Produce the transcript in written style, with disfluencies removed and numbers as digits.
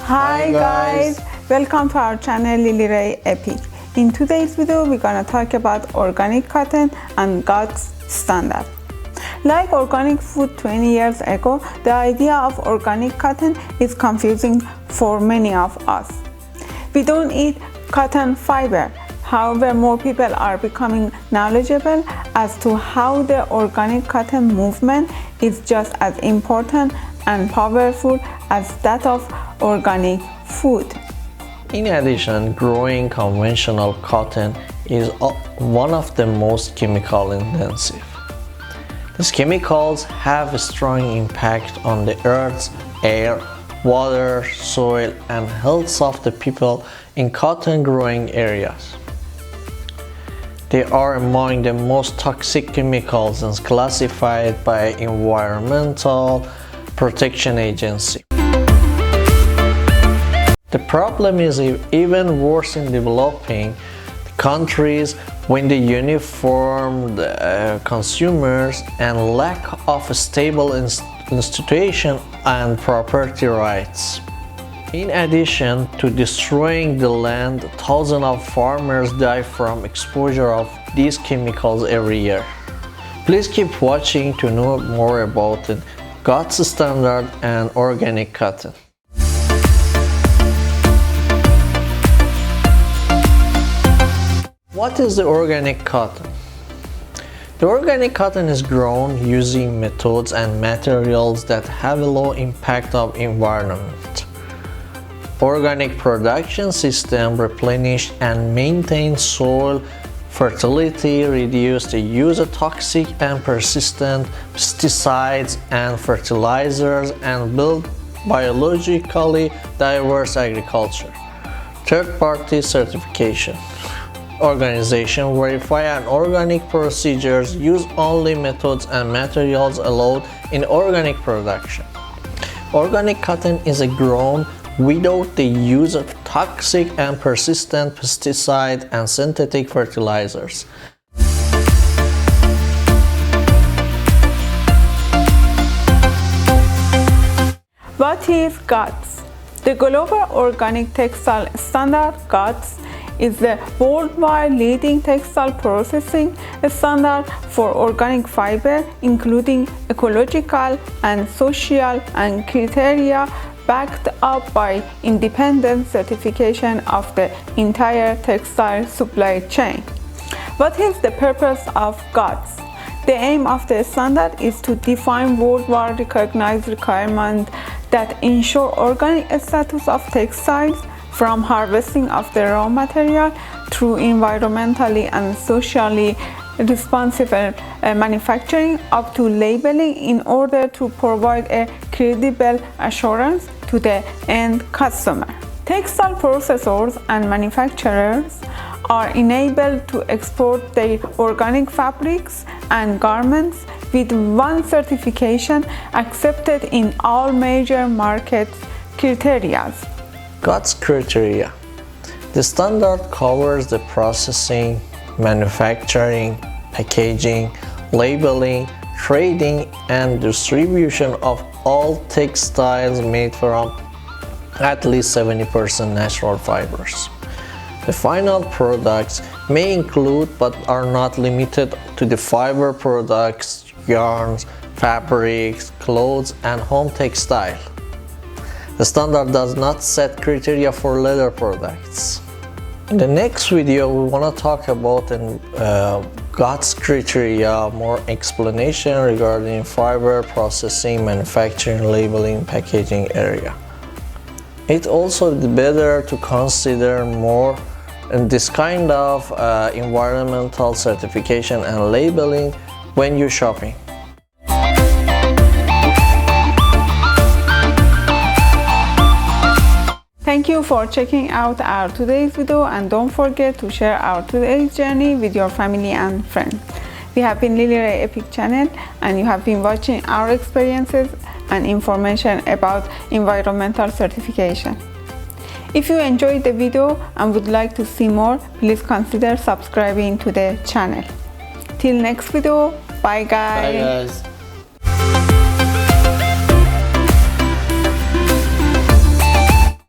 Hi guys, welcome to our channel LiliRayEpic. In today's video, we're gonna talk about organic cotton and GOTS standard. Like organic food 20 years ago, the idea of organic cotton is confusing for many of us. We don't eat cotton fiber. However, more people are becoming knowledgeable as to how the organic cotton movement is just as important and powerful as that of organic food. In addition, growing conventional cotton is one of the most chemical intensive. These chemicals have a strong impact on the earth's air, water, soil, and health of the people in cotton growing areas. They are among the most toxic chemicals and classified by Environmental Protection Agency. The problem is even worse in developing countries when the uniform consumers and lack of a stable institution and property rights. In addition to destroying the land, thousands of farmers die from exposure of these chemicals every year. Please keep watching to know more about the GOTS standard and organic cotton. What is the organic cotton? The organic cotton is grown using methods and materials that have a low impact on the environment. Organic production system replenish and maintain soil fertility, reduce the use of toxic and persistent pesticides and fertilizers, and build biologically diverse agriculture. Third-party certification. Organization verify and organic procedures use only methods and materials allowed in organic production. Organic cotton is grown without the use of toxic and persistent pesticides and synthetic fertilizers. What is GOTS? The Global Organic Textile Standard, GOTS, is the worldwide leading textile processing standard for organic fiber, including ecological and social and criteria backed up by independent certification of the entire textile supply chain. What is the purpose of GOTS? The aim of the standard is to define worldwide recognized requirements that ensure organic status of textiles from harvesting of the raw material through environmentally and socially responsible manufacturing up to labeling in order to provide a credible assurance to the end customer. Textile processors and manufacturers are enabled to export their organic fabrics and garments with one certification accepted in all major market criteria. GOTS criteria. The standard covers the processing, manufacturing, packaging, labeling, trading, and distribution of all textiles made from at least 70% natural fibers. The final products may include but are not limited to the fiber products, yarns, fabrics, clothes, and home textile. The standard does not set criteria for leather products. In the next video, we want to talk about GOTS criteria, more explanation regarding fiber processing, manufacturing, labeling, packaging area. It's also better to consider more in this kind of environmental certification and labeling when you're shopping. Thank you for checking out our today's video, and don't forget to share our today's journey with your family and friends. We have been LiliRayEpic channel, and you have been watching our experiences and information about environmental certification. If you enjoyed the video and would like to see more, please consider subscribing to the channel. Till next video, bye guys. Bye guys.